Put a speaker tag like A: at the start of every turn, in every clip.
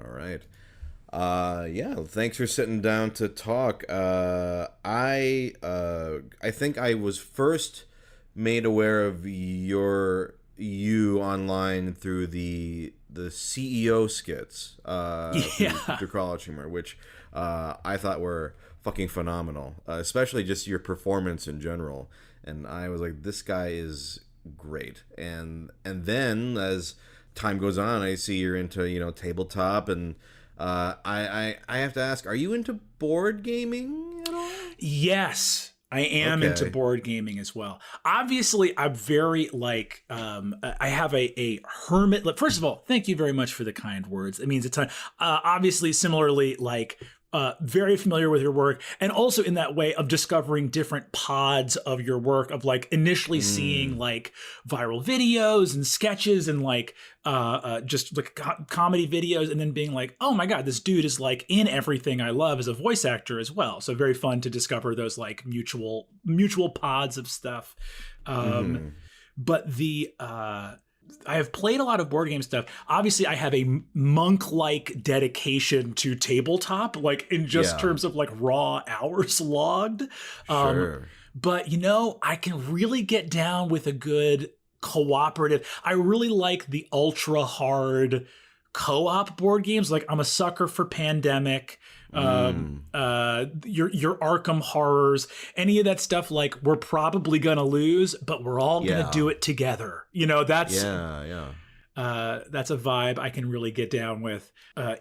A: All right. Yeah, thanks for sitting down to talk. I think I was first made aware of you online through the CEO skits
B: Yeah.
A: through College Humor, which I thought were fucking phenomenal, especially just your performance in general. And I was like, this guy is great. And then as time goes on, I see you're into tabletop, and I have to ask, are you into board gaming at all?
B: Yes, I am into
A: Okay.
B: board gaming as well. Obviously, I'm very like I have a hermit. First of all, thank you very much for the kind words. It means a ton. Obviously, similarly, like very familiar with your work, and also in that way of discovering different pods of your work, of like initially seeing like viral videos and sketches and like just like comedy videos, and then being like, oh my god, this dude is like in everything I love as a voice actor as well. So very fun to discover those like mutual pods of stuff. But the I have played a lot of board game stuff. Obviously, I have a monk-like dedication to tabletop, like in just
A: Yeah.
B: terms of like raw hours logged.
A: Sure.
B: But I can really get down with a good cooperative. I really like the ultra hard co-op board games. Like I'm a sucker for Pandemic, your Arkham horrors, any of that stuff. Like we're probably gonna lose, but we're all gonna
A: Yeah.
B: do it together. That's
A: Yeah. Yeah.
B: that's a vibe I can really get down with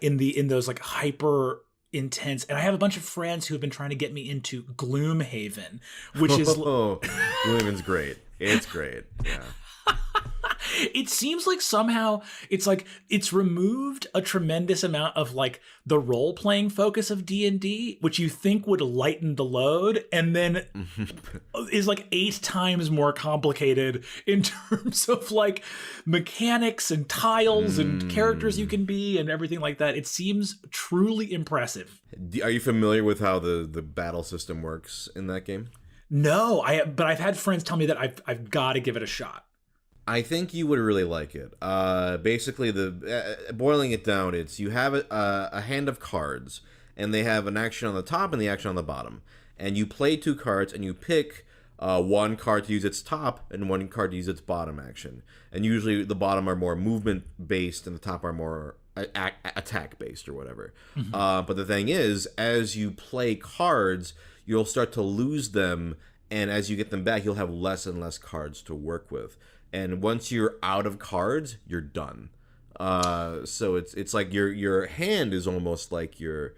B: in those like hyper intense. And I have a bunch of friends who have been trying to get me into Gloomhaven, which is
A: Oh, Gloomhaven's great. It's great. Yeah.
B: it seems like somehow it's removed a tremendous amount of like the role-playing focus of D&D, which you think would lighten the load, and then is like 8 times more complicated in terms of like mechanics and tiles and characters you can be and everything like that. It seems truly impressive.
A: Are you familiar with how the battle system works in that game?
B: No, but I've had friends tell me that I've got to give it a shot.
A: I think you would really like it. Basically, boiling it down, it's you have a hand of cards, and they have an action on the top and the action on the bottom. And you play 2 cards, and you pick one card to use its top and one card to use its bottom action. And usually the bottom are more movement based, and the top are more attack based or whatever. But the thing is, as you play cards, you'll start to lose them, and as you get them back, you'll have less and less cards to work with. And once you're out of cards, you're done. So it's like your hand is almost like your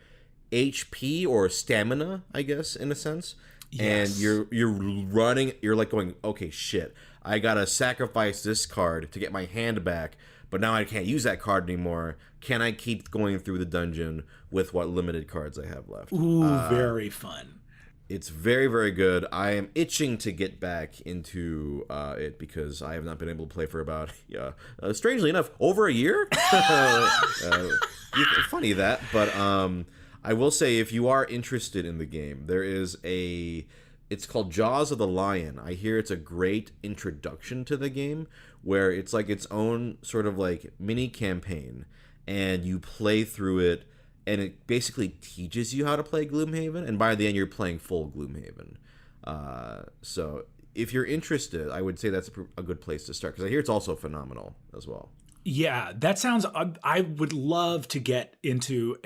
A: HP or stamina, I guess, in a sense.
B: Yes.
A: And you're running. You're like going, okay, shit. I gotta sacrifice this card to get my hand back, but now I can't use that card anymore. Can I keep going through the dungeon with what limited cards I have left?
B: Ooh, very fun.
A: It's very, very good. I am itching to get back into it because I have not been able to play for about, strangely enough, over a year. Funny that, but I will say if you are interested in the game, there is it's called Jaws of the Lion. I hear it's a great introduction to the game where it's like its own sort of like mini campaign, and you play through it, and it basically teaches you how to play Gloomhaven, and by the end you're playing full Gloomhaven. So if you're interested, I would say that's a good place to start, because I hear it's also phenomenal as well.
B: Yeah, that sounds. I would love to get into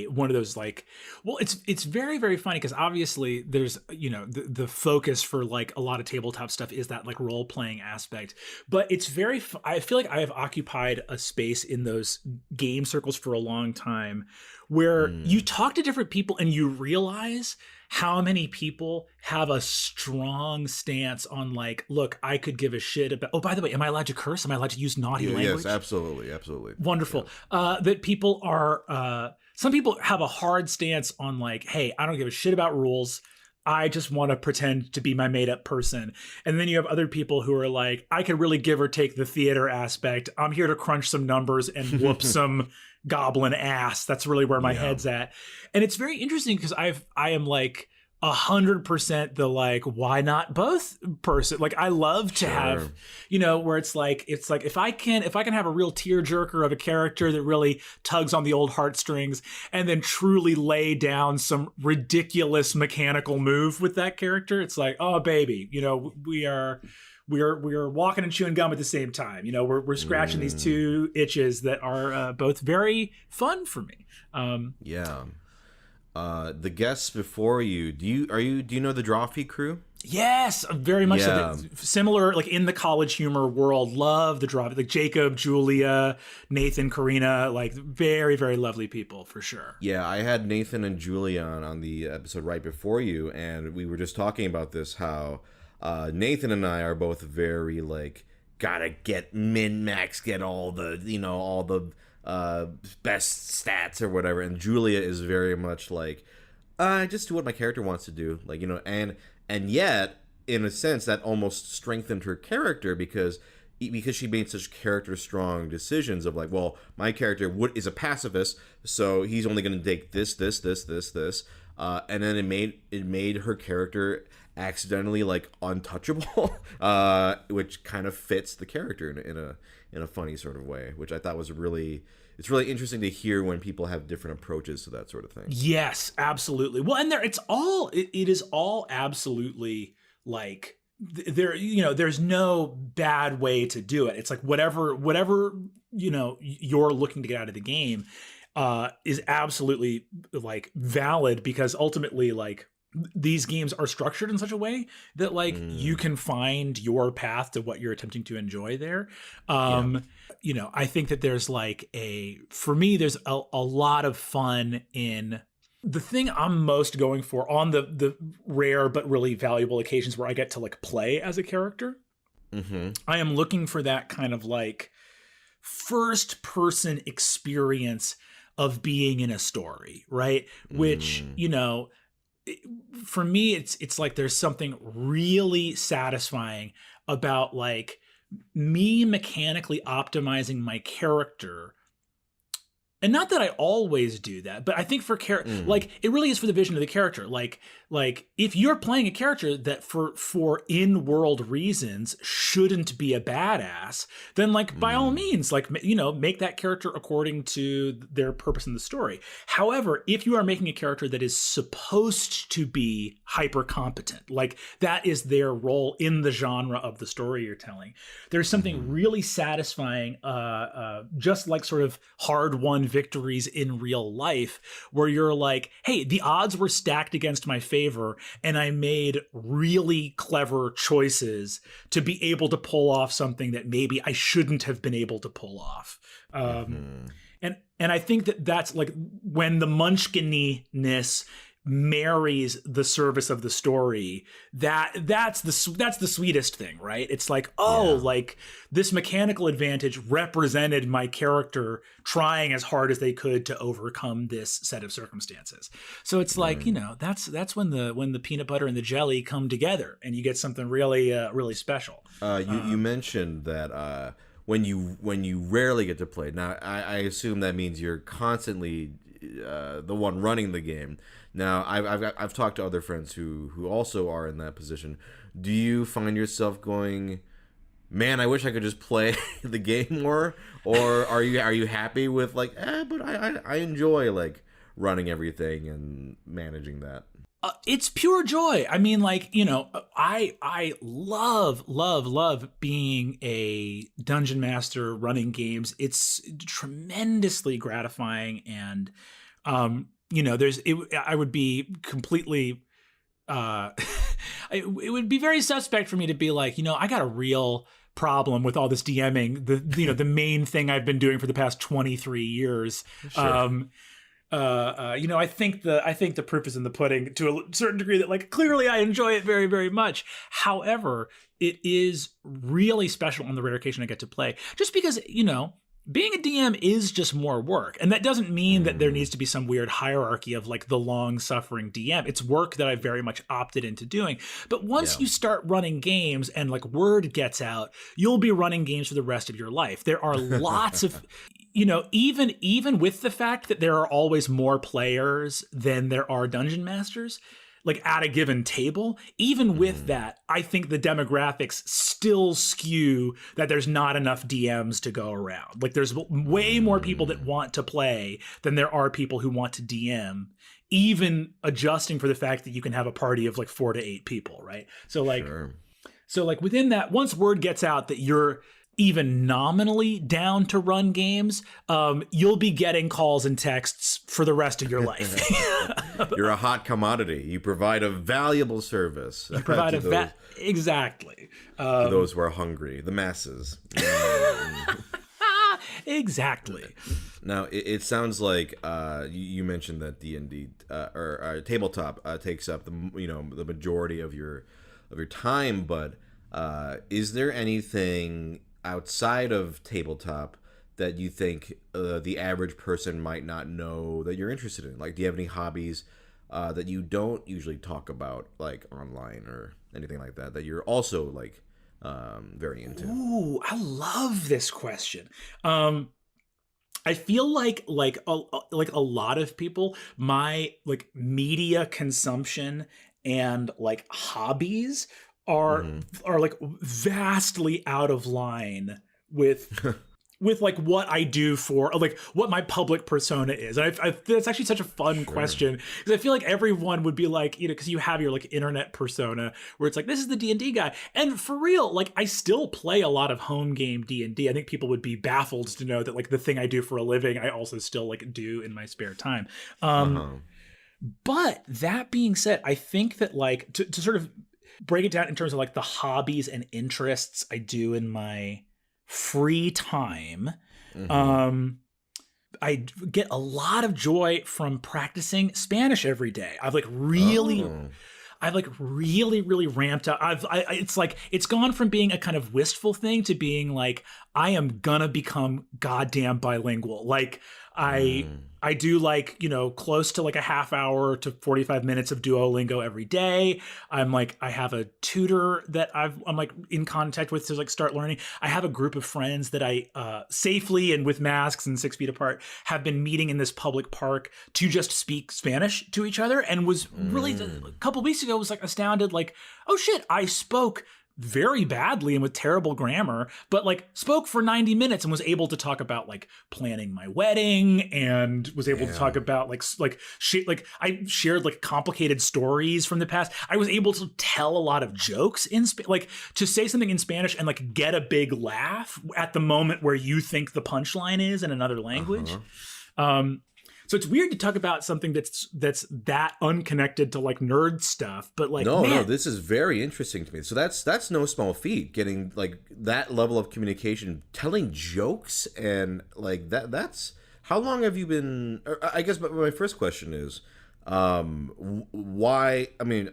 B: one of those like. Well, it's very very funny because obviously there's the focus for like a lot of tabletop stuff is that like role playing aspect, but it's very. I feel like I have occupied a space in those game circles for a long time, where you talk to different people and you realize how many people have a strong stance on like, look, I could give a shit about. Oh, by the way, am I allowed to curse? Am I allowed to use naughty language?
A: Yes, absolutely, absolutely.
B: Wonderful. Yeah. That people are. Some people have a hard stance on like, hey, I don't give a shit about rules. I just want to pretend to be my made up person. And then you have other people who are like, I could really give or take the theater aspect. I'm here to crunch some numbers and whoop some goblin ass. That's really where my head's at. And it's very interesting because I am like 100% the like, why not both person? Like, I love to have, where it's like if I can have a real tearjerker of a character that really tugs on the old heartstrings, and then truly lay down some ridiculous mechanical move with that character, it's like, oh baby, we are walking and chewing gum at the same time. We're scratching these two itches that are both very fun for me.
A: The guests before you, do you know the Drawfee crew?
B: Yes, very much so. Similar, like in the college humor world, love the Drawfee, like Jacob, Julia, Nathan, Karina, like very, very lovely people for sure.
A: Yeah, I had Nathan and Julia on the episode right before you, and we were just talking about this, how Nathan and I are both very like, gotta get min-max, get all the, all the best stats or whatever, and Julia is very much like, I just do what my character wants to do, like, and yet in a sense that almost strengthened her character because she made such character strong decisions of like, well, my character is a pacifist, so he's only going to take this, and then it made her character accidentally like untouchable, which kind of fits the character in a funny sort of way, which I thought was it's really interesting to hear when people have different approaches to that sort of thing.
B: Yes, absolutely. Well, and it is all absolutely like there's no bad way to do it. It's like whatever you're looking to get out of the game is absolutely like valid, because ultimately like these games are structured in such a way that like you can find your path to what you're attempting to enjoy there. I think that there's like for me, there's a lot of fun in the thing I'm most going for on the rare but really valuable occasions where I get to like play as a character. I am looking for that kind of like first person experience of being in a story, right? Which, for me, it's like there's something really satisfying about like me mechanically optimizing my character. And not that I always do that, but I think for like it really is for the vision of the character. Like if you're playing a character that for in-world reasons shouldn't be a badass, then like by all means, like make that character according to their purpose in the story. However, if you are making a character that is supposed to be hyper competent, like that is their role in the genre of the story you're telling, there's something really satisfying, just like sort of hard-won victories in real life, where you're like, hey, the odds were stacked against my favor and I made really clever choices to be able to pull off something that maybe I shouldn't have been able to pull off. And I think that's like when the munchkininess marries the service of the story, that's the sweetest thing, right? It's like, like this mechanical advantage represented my character trying as hard as they could to overcome this set of circumstances. So it's like, that's when the peanut butter and the jelly come together and you get something really really special.
A: You mentioned that when you rarely get to play. Now I assume that means you're constantly the one running the game. Now, I've talked to other friends who also are in that position. Do you find yourself going, man, I wish I could just play the game more? Or are you happy with like, but I enjoy like running everything and managing that?
B: It's pure joy. I mean, like, I love being a dungeon master running games. It's tremendously gratifying, and I would be completely it would be very suspect for me to be like, I got a real problem with all this DMing, the main thing I've been doing for the past 23 years. Sure. I think the proof is in the pudding to a certain degree that like clearly I enjoy it very, very much. However, it is really special on the rare occasion I get to play, just because, being a DM is just more work. And that doesn't mean that there needs to be some weird hierarchy of like the long suffering DM. It's work that I very much opted into doing. But once you start running games and like word gets out, you'll be running games for the rest of your life. There are lots of, even with the fact that there are always more players than there are dungeon masters, like at a given table, even with that, I think the demographics still skew that there's not enough DMs to go around. Like there's way more people that want to play than there are people who want to DM, even adjusting for the fact that you can have a party of like 4 to 8 people, right? So like,
A: Sure.
B: so like within that, once word gets out that you're even nominally down to run games, you'll be getting calls and texts for the rest of your life.
A: You're a hot commodity. You provide a valuable service.
B: You provide exactly.
A: To those who are hungry, the masses.
B: Exactly.
A: Now, it sounds like you mentioned that D&D or tabletop takes up the majority of your time, but is there anything outside of tabletop that you think the average person might not know that you're interested in? Like, do you have any hobbies that you don't usually talk about, like online or anything like that you're also like very into?
B: Ooh, I love this question. I feel like a lot of people, my like media consumption and like hobbies are like vastly out of line with with like what I do for like what my public persona is. And that's actually such a fun question, because I feel like everyone would be like, because you have your like internet persona where it's like, this is the D&D guy. And for real, like I still play a lot of home game D&D. I think people would be baffled to know that like the thing I do for a living, I also still like do in my spare time. But that being said, I think that like to sort of break it down in terms of like the hobbies and interests I do in my free time, I get a lot of joy from practicing Spanish every day. I've really ramped up. It's like it's gone from being a kind of wistful thing to being like, I am gonna become goddamn bilingual. Like I do like, close to like a half hour to 45 minutes of Duolingo every day. I have a tutor that I'm like in contact with to like start learning. I have a group of friends that I safely and with masks and 6 feet apart have been meeting in this public park to just speak Spanish to each other, and was really a couple weeks ago was like astounded, like, oh shit, I spoke very badly and with terrible grammar, but like spoke for 90 minutes and was able to talk about like planning my wedding, and was able to talk about I shared like complicated stories from the past. I was able to tell a lot of jokes in like to say something in Spanish and like get a big laugh at the moment where you think the punchline is in another language. So it's weird to talk about something that's that unconnected to like nerd stuff, but like
A: no, this is very interesting to me. So that's no small feat, getting like that level of communication, telling jokes, and like that's how long have you been? I guess my first question is, why? I mean,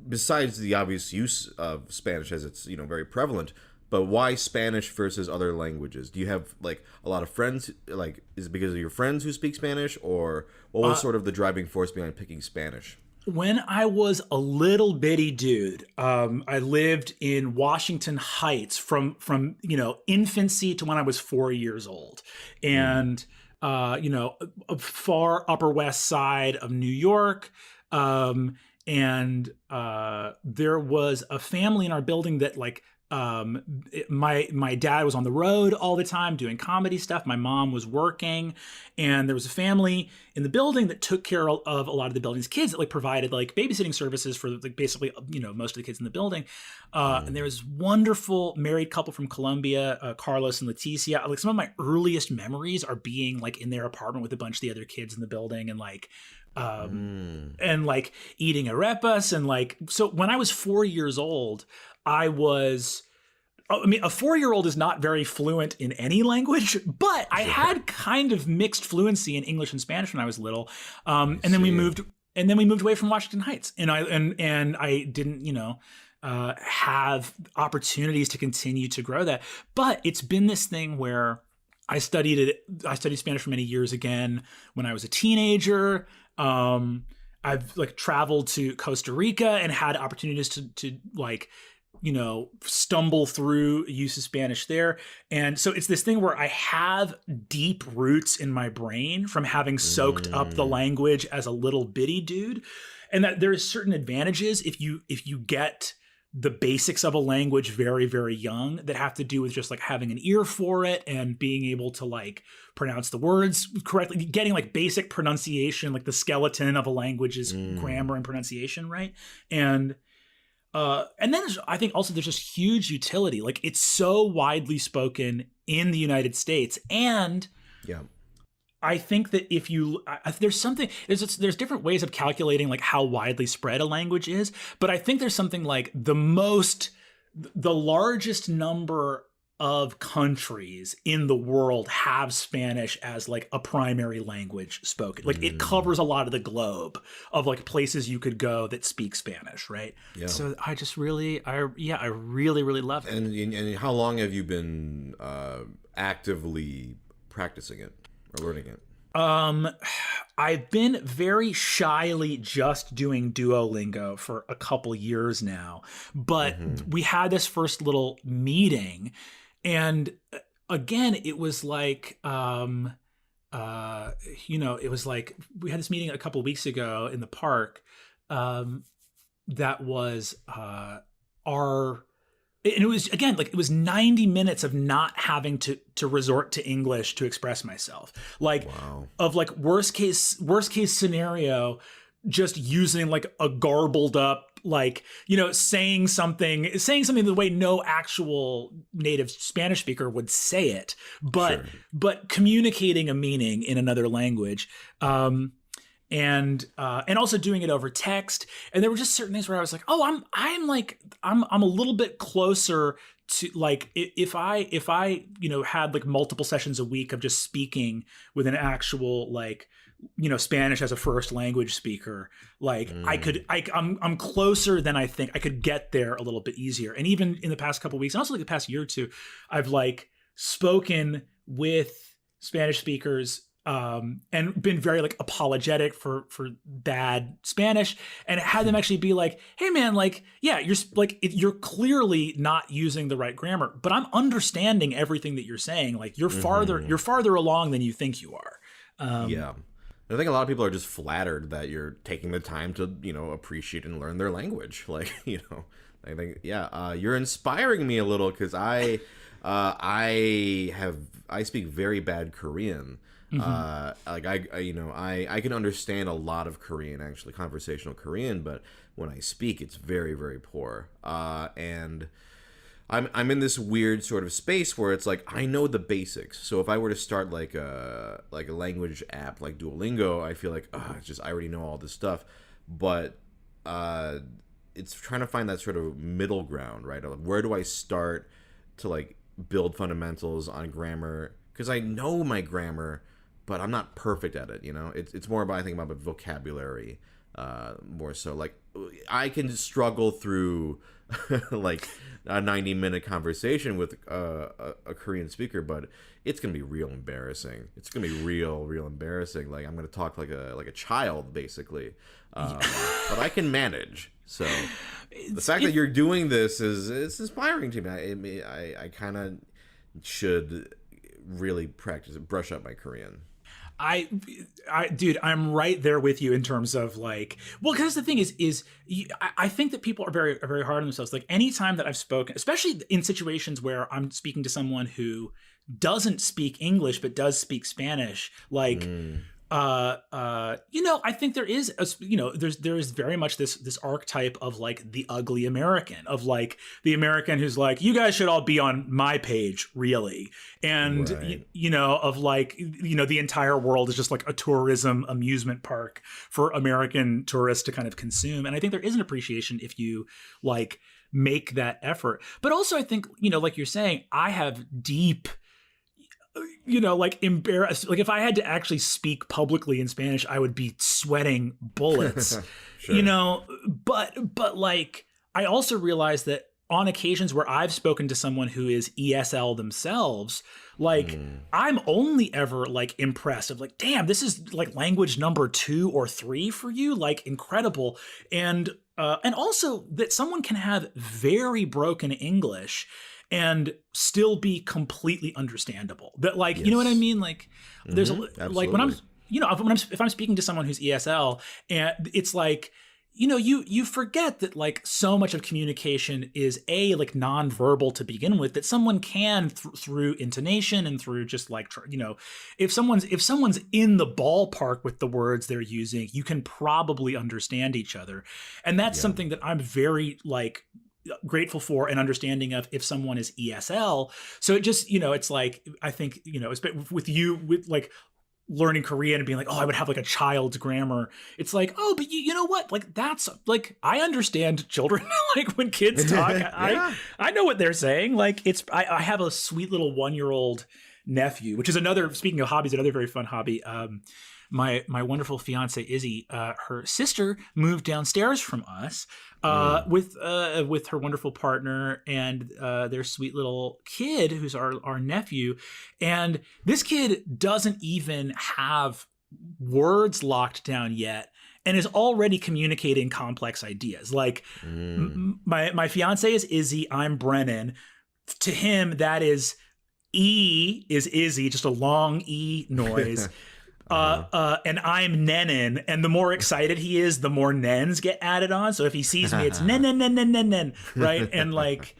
A: besides the obvious use of Spanish as it's very prevalent. But why Spanish versus other languages? Do you have like a lot of friends? Like, is it because of your friends who speak Spanish, or what was sort of the driving force behind picking Spanish?
B: When I was a little bitty dude, I lived in Washington Heights from infancy to when I was 4 years old, and a far Upper West Side of New York. And there was a family in our building that like. My dad was on the road all the time doing comedy stuff. My mom was working, and there was a family in the building that took care of a lot of the building's kids, that like provided like babysitting services for like basically most of the kids in the building. And there was wonderful married couple from Colombia, Carlos and Leticia. Like some of my earliest memories are being like in their apartment with a bunch of the other kids in the building, and like and like eating arepas, and like so when I was 4 years old, a 4-year-old is not very fluent in any language, but I had kind of mixed fluency in English and Spanish when I was little. And then we moved away from Washington Heights, and I didn't, have opportunities to continue to grow that. But it's been this thing where I studied Spanish for many years again when I was a teenager. I've like traveled to Costa Rica and had opportunities to like, stumble through use of Spanish there. And so it's this thing where I have deep roots in my brain from having soaked up the language as a little bitty dude. and that there is certain advantages if you get the basics of a language very, very young that have to do with just like having an ear for it and being able to like pronounce the words correctly, getting like basic pronunciation, like the skeleton of a language's grammar and pronunciation, right? And then I think also there's just huge utility. Like it's so widely spoken in the United States, and I think that if you there's different ways of calculating like how widely spread a language is, but I think there's something like the largest number of countries in the world have Spanish as like a primary language spoken. Like it covers a lot of the globe of like places you could go that speak Spanish, right? Yeah. So I just really, I really love it.
A: And how long have you been actively practicing it or learning it?
B: I've been very shyly just doing Duolingo for a couple years now, but we had this first little meeting, and again, it was like, it was like we had this meeting a couple weeks ago in the park. That was and it was, again, like it was 90 minutes of not having to resort to English to express myself. Like of like worst case scenario, just using like a garbled up, like, saying something the way no actual native Spanish speaker would say it, but communicating a meaning in another language. And also doing it over text. And there were just certain things where I was like, oh, I'm a little bit closer to like, if I had like multiple sessions a week of just speaking with an actual like, Spanish as a first language speaker, like I'm closer than I think. I could get there a little bit easier. And even in the past couple of weeks, and also like the past year or two, I've like spoken with Spanish speakers and been very like apologetic for bad Spanish, and had them actually be like, hey man, like, yeah, you're clearly not using the right grammar, but I'm understanding everything that you're saying. Like you're farther along than you think you are.
A: I think a lot of people are just flattered that you're taking the time to, appreciate and learn their language. Like, I think, you're inspiring me a little, because I speak very bad Korean. Like I can understand a lot of Korean, actually, conversational Korean, but when I speak, it's very, very poor. And I'm in this weird sort of space where it's like I know the basics. So if I were to start like a language app like Duolingo, I feel like it's just I already know all this stuff. But it's trying to find that sort of middle ground, right? Where do I start to like build fundamentals on grammar? Because I know my grammar, but I'm not perfect at it. It's more about, I think, about vocabulary, more so. Like I can struggle through like a 90-minute conversation with a Korean speaker, but it's gonna be real embarrassing. It's gonna be real embarrassing. Like I'm gonna talk like a child, basically. But I can manage. So the fact that you're doing this it's inspiring to me. I kind of should really brush up my Korean.
B: Dude, I'm right there with you in terms of like, well, because the thing is I think that people are very, very hard on themselves. Like anytime that I've spoken, especially in situations where I'm speaking to someone who doesn't speak English but does speak Spanish, like I think there is there is very much this archetype of like the ugly American, of like the American who's like, you guys should all be on my page, really. And of like, the entire world is just like a tourism amusement park for American tourists to kind of consume. And I think there is an appreciation if you like make that effort. But also I think, like you're saying, I have deep like embarrassed. Like if I had to actually speak publicly in Spanish, I would be sweating bullets. Sure. But like I also realize that on occasions where I've spoken to someone who is ESL themselves, like I'm only ever like impressed of like, damn, this is like language number 2 or 3 for you, like incredible. And also that someone can have very broken English and still be completely understandable. That like, you know what I mean? Like there's like when I'm, if I'm speaking to someone who's ESL, and it's like, you forget that like so much of communication is like nonverbal to begin with, that someone can through intonation and through just like, if someone's in the ballpark with the words they're using, you can probably understand each other. And that's something that I'm very like grateful for and understanding of if someone is ESL. So it just, it's like, I think, it's with you with like learning Korean and being like, oh, I would have like a child's grammar. It's like, oh, but you know what? Like, that's like, I understand children. Like when kids talk, I know what they're saying. Like I have a sweet little 1-year-old nephew, which is another, speaking of hobbies, another very fun hobby. My wonderful fiance Izzy, her sister moved downstairs from us with her wonderful partner and their sweet little kid, who's our nephew. And this kid doesn't even have words locked down yet, and is already communicating complex ideas. Like my fiance is Izzy, I'm Brennan. To him, that is E is Izzy, just a long E noise. And I'm Nenin, and the more excited he is, the more nens get added on. So if he sees me, it's nen, right? And like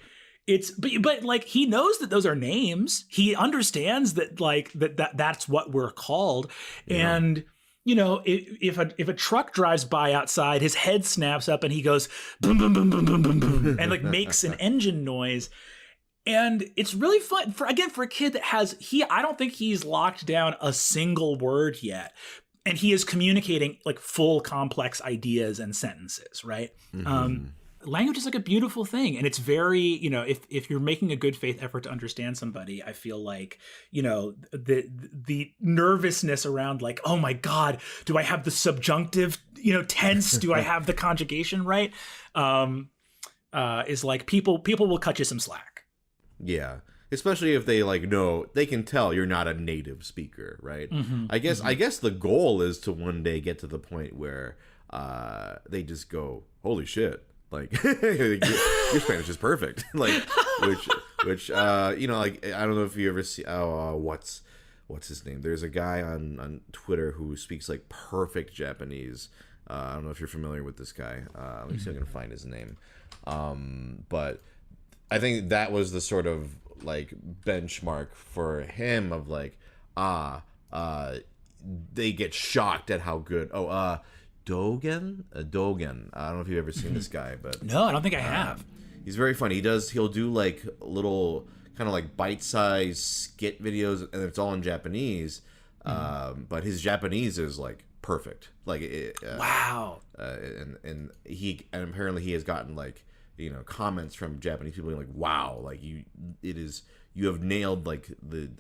B: but like he knows that those are names. He understands that like that's what we're called. Yeah. And if a truck drives by outside, his head snaps up and he goes boom boom boom boom boom boom boom and like makes an engine noise. And it's really fun for a kid that I don't think he's locked down a single word yet. And he is communicating like full complex ideas and sentences, right? Mm-hmm. Language is like a beautiful thing. And it's very, if you're making a good faith effort to understand somebody, I feel like, the nervousness around like, oh my God, do I have the subjunctive, tense? Do I have the conjugation right? Is like people will cut you some slack.
A: Yeah, especially if they like know, they can tell you're not a native speaker, right? Mm-hmm. I guess the goal is to one day get to the point where they just go, holy shit, like your Spanish is perfect, like which like I don't know if you ever see what's his name? There's a guy on Twitter who speaks like perfect Japanese. I don't know if you're familiar with this guy. Let me see if I can find his name. But I think that was the sort of like benchmark for him of like, they get shocked at how good. Dogen. I don't know if you've ever seen this guy, but
B: no, I don't think I have.
A: He's very funny. He'll do like little kind of like bite-sized skit videos, and it's all in Japanese. But his Japanese is like perfect. Like
B: wow.
A: And apparently he has gotten like, comments from Japanese people being like, wow, like you have nailed like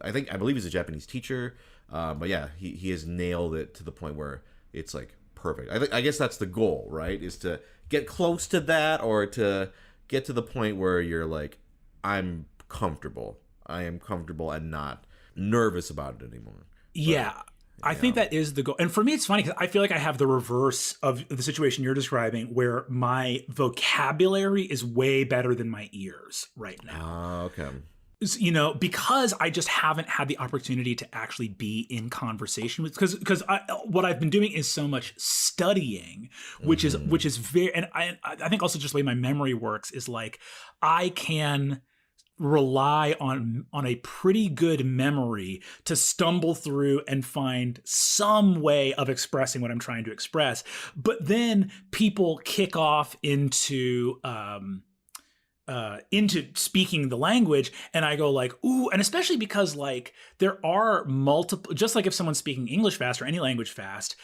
A: I believe he's a Japanese teacher, but yeah, he has nailed it to the point where it's like perfect. I guess that's the goal, right? Is to get close to that, or to get to the point where you're like, I am comfortable and not nervous about it anymore.
B: Yeah. I think that is the goal. And for me, it's funny because I feel like I have the reverse of the situation you're describing, where my vocabulary is way better than my ears right now.
A: Okay.
B: Because I just haven't had the opportunity to actually be in conversation with, because what I've been doing is so much studying, which is very, and I think also just the way my memory works is like, I can rely on a pretty good memory to stumble through and find some way of expressing what I'm trying to express. But then people kick off into speaking the language, and I go like, ooh, and especially because like there are multiple, just like if someone's speaking English fast or any language fast,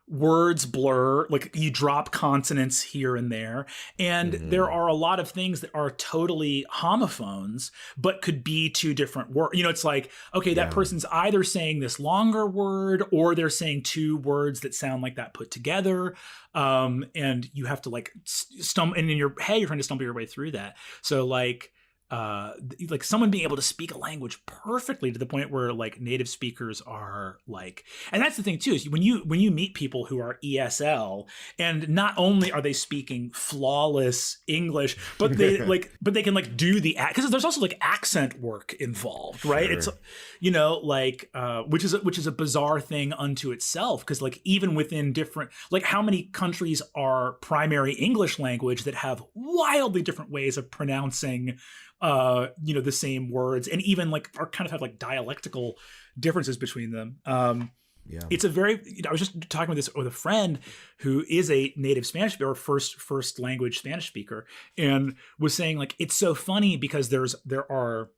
B: words blur, like you drop consonants here and there. And there are a lot of things that are totally homophones, but could be two different words. It's like, okay, that person's either saying this longer word or they're saying two words that sound like that put together. And you have to like stumble, and in your head, you're trying to stumble your way through that. So like, like someone being able to speak a language perfectly to the point where like native speakers are like, and that's the thing too, is when you meet people who are ESL, and not only are they speaking flawless English, but they but they can like do the because there's also like accent work involved, right? Sure. It's, you know, like which is a bizarre thing unto itself, because like even within different, like how many countries are primary English language that have wildly different ways of pronouncing you know, the same words, and even like are kind of have like dialectical differences between them. Yeah, it's a very, you know, I was just talking with a friend who is a native Spanish speaker, or first language Spanish speaker, and was saying like it's so funny because there are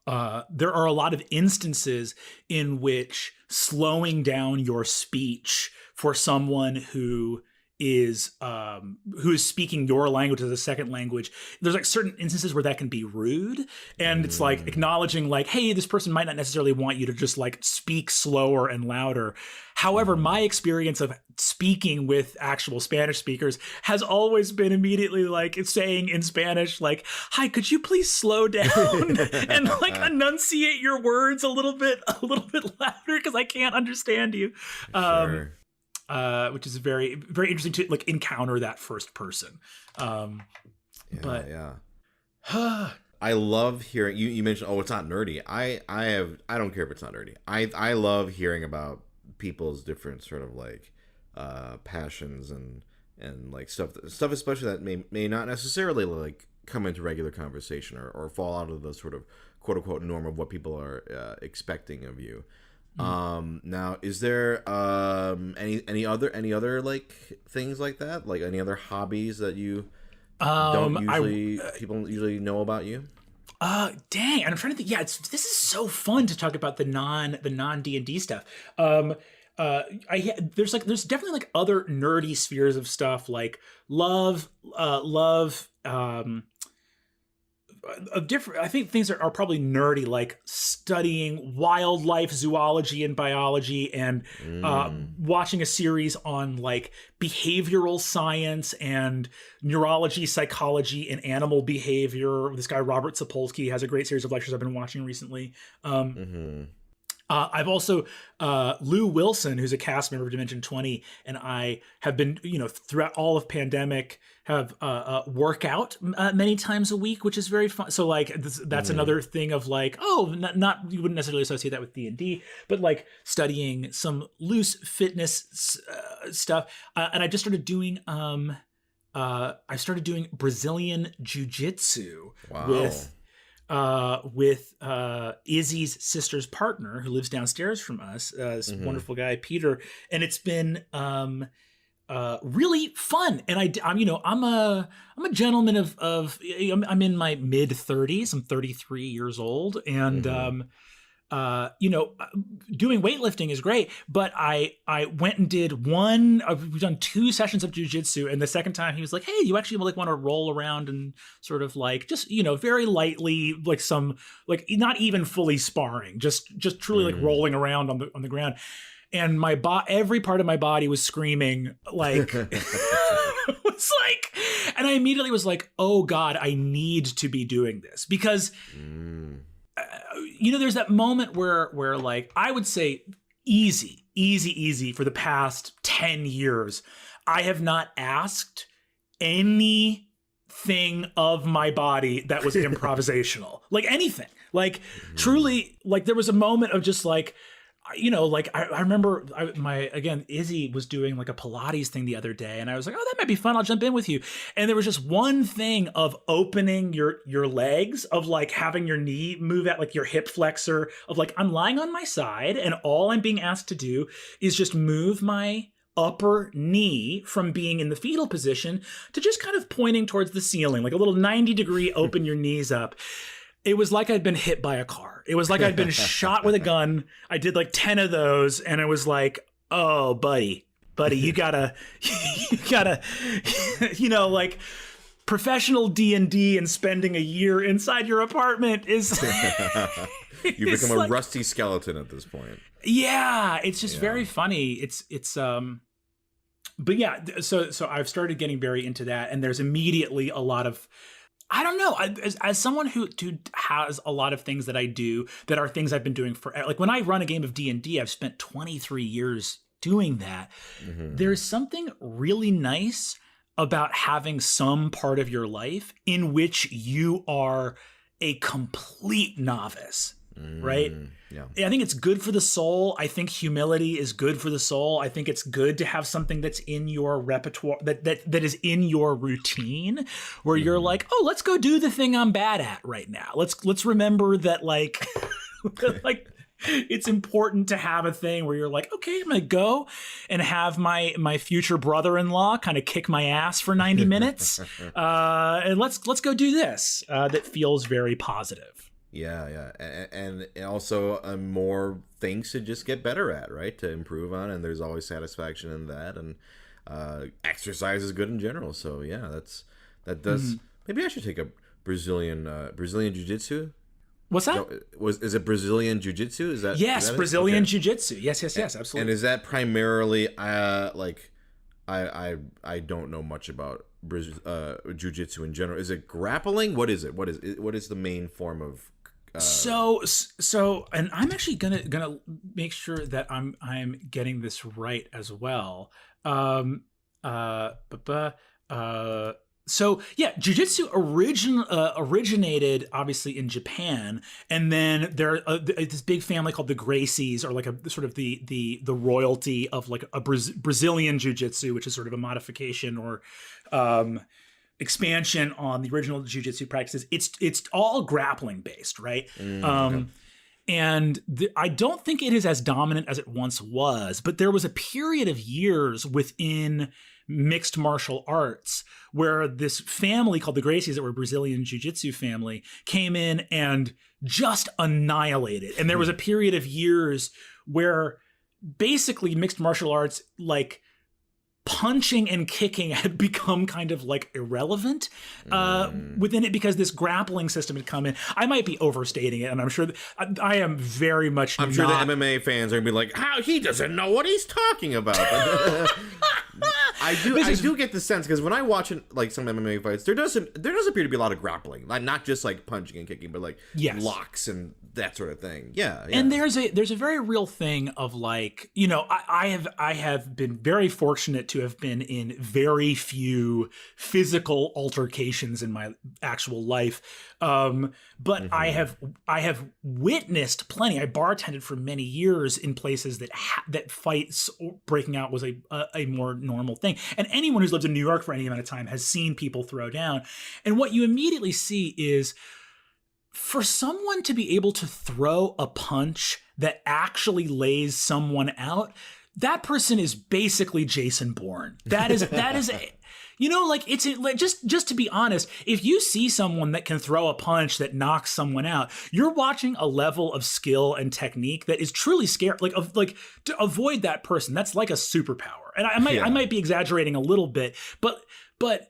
B: a lot of instances in which slowing down your speech for someone who is speaking your language as a second language, there's like certain instances where that can be rude, and it's like acknowledging like, hey, this person might not necessarily want you to just like speak slower and louder. However, my experience of speaking with actual Spanish speakers has always been immediately like saying in Spanish, like, hi, could you please slow down and like enunciate your words a little bit louder, because I can't understand you. Sure. Which is very, very interesting to like encounter that first person.
A: Yeah. I love hearing you mentioned, oh, it's not nerdy. I don't care if it's not nerdy. I love hearing about people's different sort of like passions and like stuff especially that may not necessarily like come into regular conversation or fall out of the sort of quote unquote norm of what people are expecting of you. Now, is there any other like things like that, like any other hobbies that you people usually know about you?
B: Dang, and I'm trying to think. Yeah, this is so fun to talk about the non D&D stuff. There's definitely like other nerdy spheres of stuff, like love of different, I think things are probably nerdy, like studying wildlife zoology and biology, and watching a series on like behavioral science and neurology, psychology, and animal behavior. This guy Robert Sapolsky has a great series of lectures I've been watching recently. I've also Lou Wilson, who's a cast member of Dimension 20, and I have been, you know, throughout all of pandemic, have work out many times a week, which is very fun. So like that's another thing of like, oh, not you wouldn't necessarily associate that with D&D, but like studying some loose fitness stuff. And I just started doing Brazilian jiu-jitsu.
A: Wow.
B: with Izzy's sister's partner, who lives downstairs from us, this wonderful guy Peter, and it's been really fun. And I'm a gentleman of I'm in my mid 30s. I'm 33 years old, and doing weightlifting is great, but I went and did we've done 2 sessions of jujitsu, and the second time he was like, hey, you actually like want to roll around and sort of like just, you know, very lightly, like some, like not even fully sparring, just truly like rolling around on the ground. And every part of my body was screaming, like, it's like, and I immediately was like, oh God, I need to be doing this, because there's that moment where like, I would say easy for the past 10 years, I have not asked anything of my body that was improvisational, like anything, like truly, like there was a moment of just like, you know, like I remember Izzy was doing like a Pilates thing the other day, and I was like, oh, that might be fun, I'll jump in with you. And there was just one thing of opening your legs, of like having your knee move at like your hip flexor, of like, I'm lying on my side and all I'm being asked to do is just move my upper knee from being in the fetal position to just kind of pointing towards the ceiling, like a little 90-degree open your knees up. It was like I'd been hit by a car. It was like I'd been shot with a gun. I did like 10 of those, and it was like, oh, buddy, you gotta, you know, like professional D&D and spending a year inside your apartment is...
A: You become like a rusty skeleton at this point.
B: Yeah, it's just very funny. It's but yeah, so I've started getting very into that, and there's immediately a lot of I don't know. As someone who has a lot of things that I do that are things I've been doing for, like when I run a game of D&D, I've spent 23 years doing that. There's something really nice about having some part of your life in which you are a complete novice, right?
A: Yeah.
B: I think it's good for the soul. I think humility is good for the soul. I think it's good to have something that's in your repertoire, that is in your routine, where you're like, oh, let's go do the thing I'm bad at right now. Let's remember that, like, like it's important to have a thing where you're like, okay, I'm gonna go and have my future brother-in-law kind of kick my ass for 90 minutes, and let's go do this. That feels very positive.
A: Yeah. And also more things to just get better at, right? To improve on, and there's always satisfaction in that, and exercise is good in general. So yeah, that does. Maybe I should take a Brazilian jiu-jitsu.
B: What's that?
A: Is it Brazilian jiu-jitsu?
B: Yes,
A: is that
B: Brazilian jiu-jitsu. Yes, absolutely.
A: And is that primarily like I don't know much about jiu-jitsu in general. Is it grappling? What is it? What is the main form of
B: So and I'm actually gonna make sure that I'm getting this right as well. So yeah, jiu-jitsu originated obviously in Japan, and then there this big family called the Gracies, or like a sort of the royalty of like a Brazilian jiu-jitsu, which is sort of a modification or expansion on the original jiu-jitsu practices. It's all grappling based, right? Okay. And I don't think it is as dominant as it once was, but there was a period of years within mixed martial arts where this family called the Gracies, that were a Brazilian jiu-jitsu family, came in and just annihilated. And there was a period of years where basically mixed martial arts, like punching and kicking, had become kind of like irrelevant within it, because this grappling system had come in. I might be overstating it, and I'm sure that I am very much.
A: I'm sure the MMA fans are gonna be like, "How he doesn't know what he's talking about." I do get the sense, because when I watch like some MMA fights, there does appear to be a lot of grappling, like not just like punching and kicking, but like locks and that sort of thing. Yeah.
B: And there's a very real thing of like, you know, I have been very fortunate to have been in very few physical altercations in my actual life, but I have witnessed plenty. I bartended for many years in places that fights breaking out was a more normal thing. And anyone who's lived in New York for any amount of time has seen people throw down. And what you immediately see is, for someone to be able to throw a punch that actually lays someone out, that person is basically Jason Bourne. That is you know, like it's like, just to be honest, if you see someone that can throw a punch that knocks someone out, you're watching a level of skill and technique that is truly scary. Like to avoid that person, that's like a superpower. And I might be exaggerating a little bit, but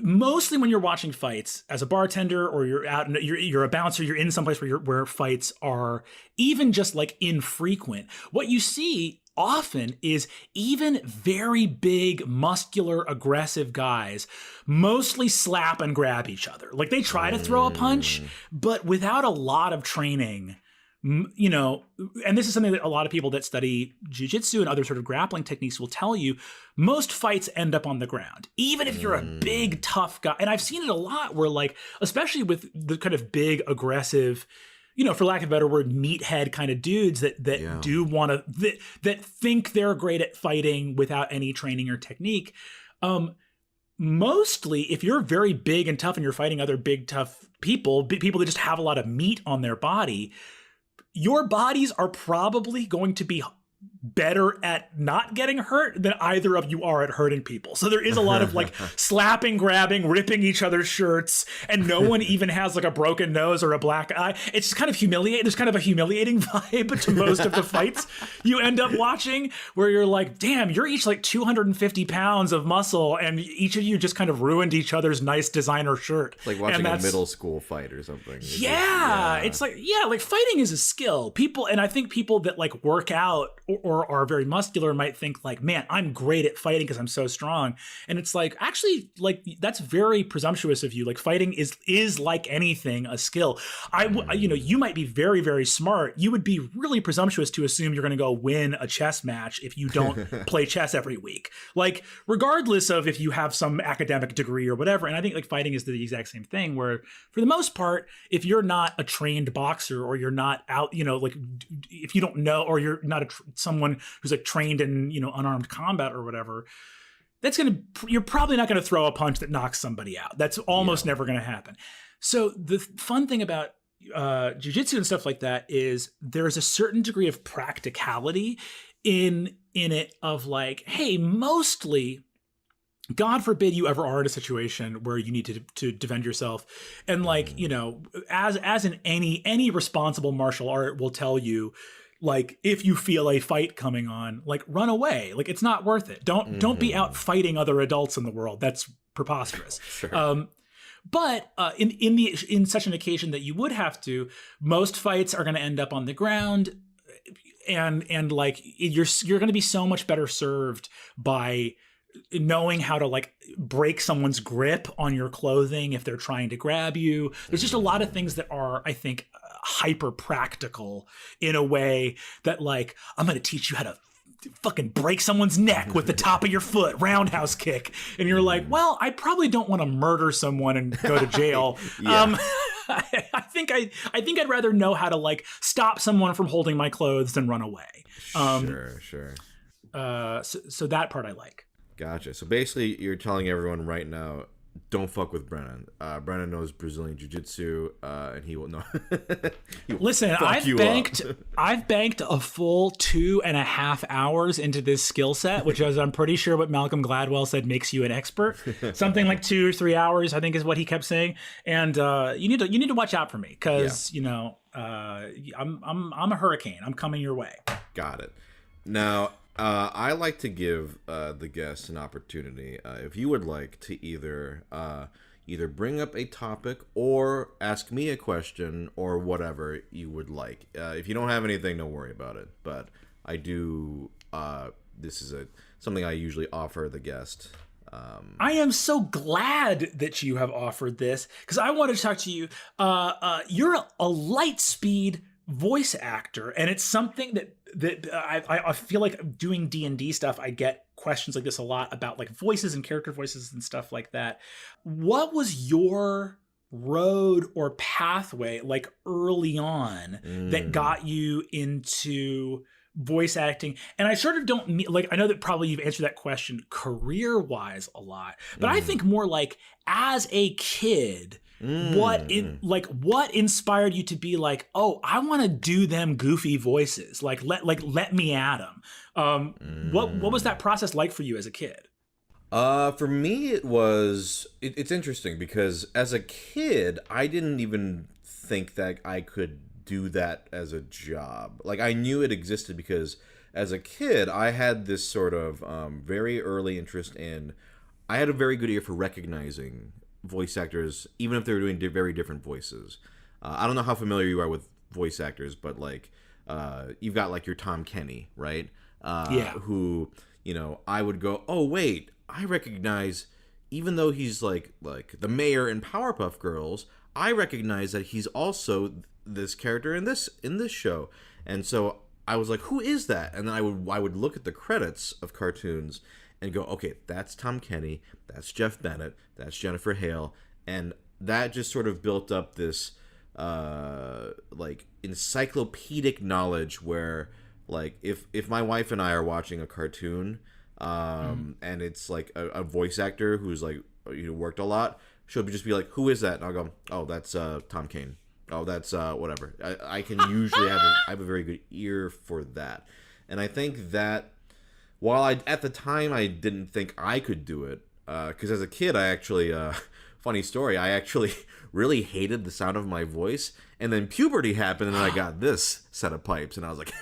B: mostly when you're watching fights as a bartender, or you're out and you're a bouncer, you're in someplace where fights are even just like infrequent, what you see often is even very big, muscular, aggressive guys mostly slap and grab each other. Like they try to throw a punch, but without a lot of training, you know, and this is something that a lot of people that study jiu-jitsu and other sort of grappling techniques will tell you, most fights end up on the ground, even if you're a big, tough guy. And I've seen it a lot where, like, especially with the kind of big, aggressive, you know, for lack of a better word, meathead kind of dudes that do want to, that think they're great at fighting without any training or technique. Mostly, if you're very big and tough and you're fighting other big, tough people that just have a lot of meat on their body, your bodies are probably going to be better at not getting hurt than either of you are at hurting people. So there is a lot of like slapping, grabbing, ripping each other's shirts, and no one even has like a broken nose or a black eye. It's kind of humiliating. There's kind of a humiliating vibe to most of the fights you end up watching, where you're like, damn, you're each like 250 pounds of muscle, and each of you just kind of ruined each other's nice designer shirt.
A: It's like watching a middle school fight or something.
B: It's like fighting is a skill. People, and I think people that like work out or or are very muscular might think like, man, I'm great at fighting because I'm so strong. And it's like, actually, like, that's very presumptuous of you. Like, fighting is like anything, a skill. You might be very, very smart. You would be really presumptuous to assume you're going to go win a chess match if you don't play chess every week. Like, regardless of if you have some academic degree or whatever. And I think like fighting is the exact same thing, where for the most part, if you're not a trained boxer, or you're not out, like if you don't know, or you're not someone who's like trained in, unarmed combat or whatever, you're probably not going to throw a punch that knocks somebody out. That's almost never going to happen. So the fun thing about jiu-jitsu and stuff like that is there's a certain degree of practicality in it, of like, hey, mostly, God forbid you ever are in a situation where you need to defend yourself. And like, as in any responsible martial art will tell you, like, if you feel a fight coming on, like, run away. Like, it's not worth it. Don't be out fighting other adults in the world. That's preposterous.
A: Sure.
B: But in such an occasion that you would have to, most fights are going to end up on the ground, and like you're going to be so much better served by knowing how to like break someone's grip on your clothing if they're trying to grab you. There's just a lot of things that are, I think, hyper practical in a way that, like, I'm going to teach you how to fucking break someone's neck with the top of your foot, roundhouse kick. And you're like, well, I probably don't want to murder someone and go to jail. I think I'd rather know how to like stop someone from holding my clothes than run away.
A: Sure.
B: So that part I like.
A: Gotcha. So basically, you're telling everyone right now, don't fuck with Brennan. Brennan knows Brazilian Jiu-Jitsu, and he will know.
B: Listen, I've banked a full 2.5 hours into this skill set, which is, I'm pretty sure, what Malcolm Gladwell said makes you an expert. Something like 2 or 3 hours, I think, is what he kept saying. And you need to watch out for me, because I'm a hurricane. I'm coming your way.
A: Got it. Now, I like to give the guests an opportunity, if you would like, to either bring up a topic or ask me a question or whatever you would like. If you don't have anything, don't worry about it. But I do. This is something I usually offer the guest.
B: I am so glad that you have offered this, because I want to talk to you. You're a light speed voice actor, and it's something that I feel like doing D&D stuff, I get questions like this a lot about like voices and character voices and stuff like that. What was your road or pathway like early on that got you into voice acting? And I sort of don't mean, like, I know that probably you've answered that question career-wise a lot, but I think more like as a kid, what inspired you to be like, oh, I want to do them goofy voices, like let me at them. What was that process like for you as a kid?
A: For me, it's interesting, because as a kid, I didn't even think that I could do that as a job. Like, I knew it existed because as a kid, I had this sort of very early interest in, I had a very good ear for recognizing voice actors, even if they were doing very different voices. I don't know how familiar you are with voice actors, but like you've got like your Tom Kenny, right? Who, I would go, oh wait, I recognize, even though he's like the mayor in Powerpuff Girls, I recognize that he's also this character in this show. And so I was like, who is that? And then I would look at the credits of cartoons and go, okay, that's Tom Kenny, that's Jeff Bennett, that's Jennifer Hale, and that just sort of built up this like encyclopedic knowledge where, like, if my wife and I are watching a cartoon and it's like a voice actor who's like worked a lot, she'll just be like, who is that? And I'll go, oh, that's Tom Kane. Oh, that's whatever. I can usually I have a very good ear for that, and I think that, while at the time I didn't think I could do it, because as a kid I actually, funny story, I actually really hated the sound of my voice, and then puberty happened, and then I got this set of pipes, and I was like,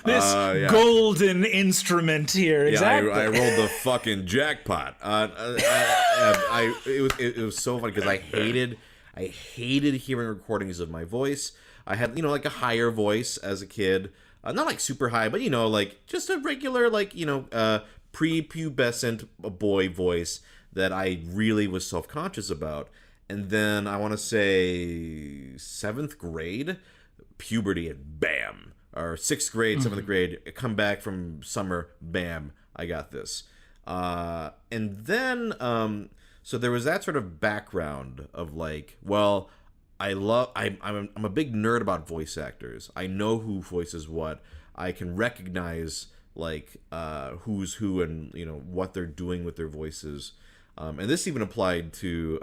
B: this golden instrument here, exactly.
A: I rolled the fucking jackpot. It was so funny, because I hated hearing recordings of my voice. I had, like a higher voice as a kid. not like super high, but like just a regular like prepubescent boy voice that I really was self-conscious about. And then I want to say 7th grade, puberty, and bam. Or 6th grade, 7th grade, come back from summer, bam, I got this. And then, so there was that sort of background of like, well, I'm a big nerd about voice actors. I know who voices what. I can recognize like who's who and what they're doing with their voices. And this even applied to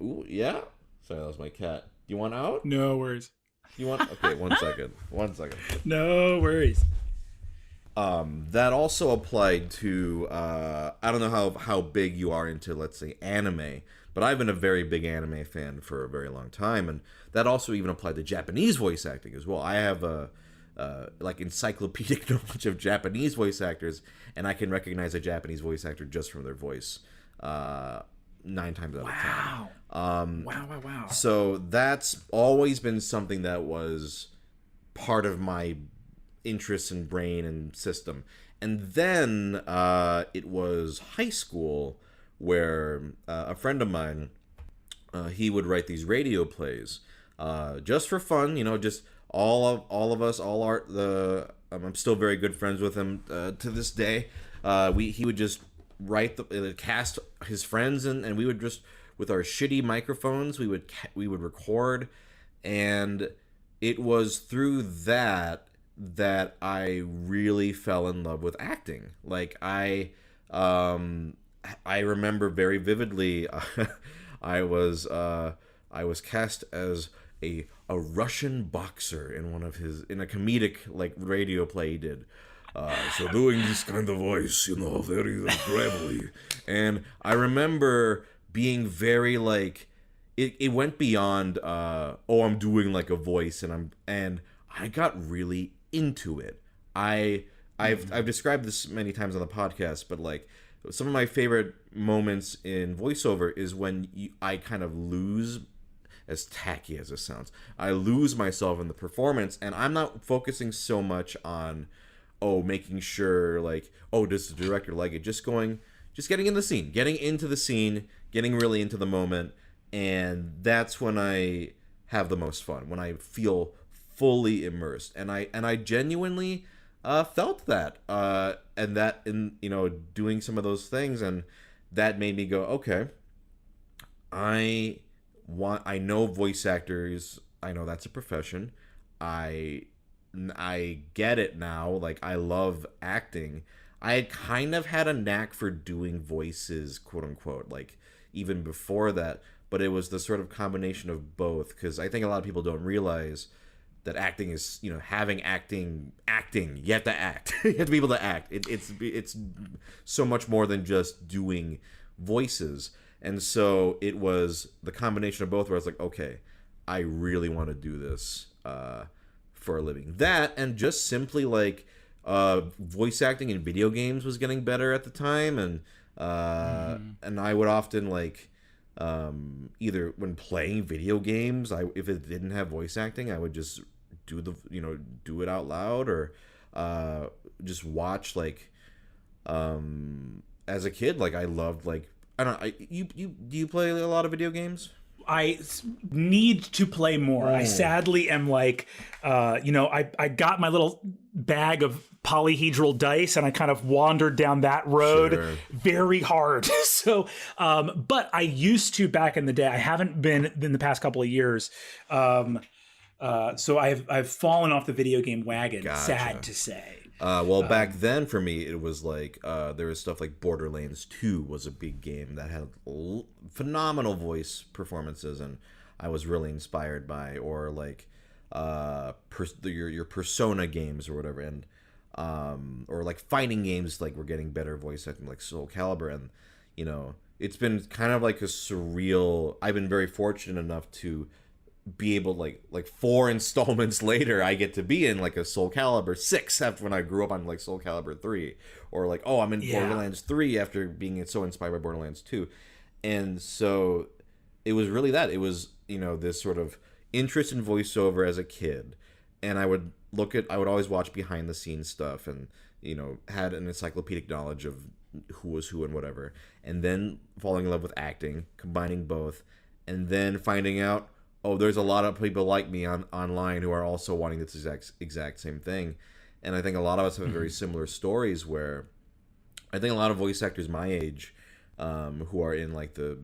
A: ooh, yeah. Sorry, that was my cat. You want out?
B: No worries.
A: You want? Okay, 1 second. 1 second.
B: No worries.
A: That also applied to I don't know how big you are into, let's say, anime, but I've been a very big anime fan for a very long time, and that also even applied to Japanese voice acting as well. I have a like encyclopedic knowledge of Japanese voice actors, and I can recognize a Japanese voice actor just from their voice. 9 times out of 10.
B: Wow.
A: So that's always been something that was part of my interest in brain and system. And then it was high school where a friend of mine, he would write these radio plays just for fun, just all of us, I'm still very good friends with him to this day. He would just write cast his friends, and we would just, with our shitty microphones, we would record. And it was through that I really fell in love with acting. Like I remember very vividly I was cast as a Russian boxer in a comedic like radio play he did. So doing this kind of voice, very gravelly. And I remember being very like, it went beyond, I'm doing like a voice, and I got really into it. I've described this many times on the podcast, but like some of my favorite moments in voiceover is when I kind of lose, as tacky as it sounds, I lose myself in the performance, and I'm not focusing so much on making sure like, does the director like it? Just getting in the scene, getting into the scene, getting really into the moment. And that's when I have the most fun, when I feel fully immersed. And I genuinely felt that, and that in, doing some of those things. And that made me go, okay, I know voice actors. I know that's a profession. I get it now. Like, I love acting. I had kind of had a knack for doing voices, quote unquote, like even before that, but it was the sort of combination of both, because I think a lot of people don't realize that acting is, having acting. You have to act. You have to be able to act. It's so much more than just doing voices. And so it was the combination of both where I was like, okay, I really want to do this for a living. That, and just simply like voice acting in video games was getting better at the time, and and I would often like either when playing video games, if it didn't have voice acting, I would just do it out loud, or just watch like as a kid, like I loved like, I don't know, do you play a lot of video games?
B: I need to play more. I sadly am like, I got my little bag of polyhedral dice and I kind of wandered down that road very hard. So, but I used to back in the day. I haven't been in the past couple of years. So I've fallen off the video game wagon. Gotcha. Sad to say.
A: Back then for me, it was like there was stuff like Borderlands 2 was a big game that had phenomenal voice performances, and I was really inspired by, or like your Persona games or whatever, and or like fighting games like were getting better voice acting, like Soul Calibur, and it's been kind of like a surreal. I've been very fortunate enough to be able like 4 installments later, I get to be in like a Soul Calibur 6 after when I grew up on like Soul Calibur 3, or like I'm in Borderlands 3 after being so inspired by Borderlands 2. And so it was really that. It was, this sort of interest in voiceover as a kid, and I would I would always watch behind the scenes stuff, and had an encyclopedic knowledge of who was who and whatever, and then falling in love with acting, combining both, and then finding out, oh, there's a lot of people like me online who are also wanting this exact same thing. And I think a lot of us have very similar stories, where I think a lot of voice actors my age, who are in like a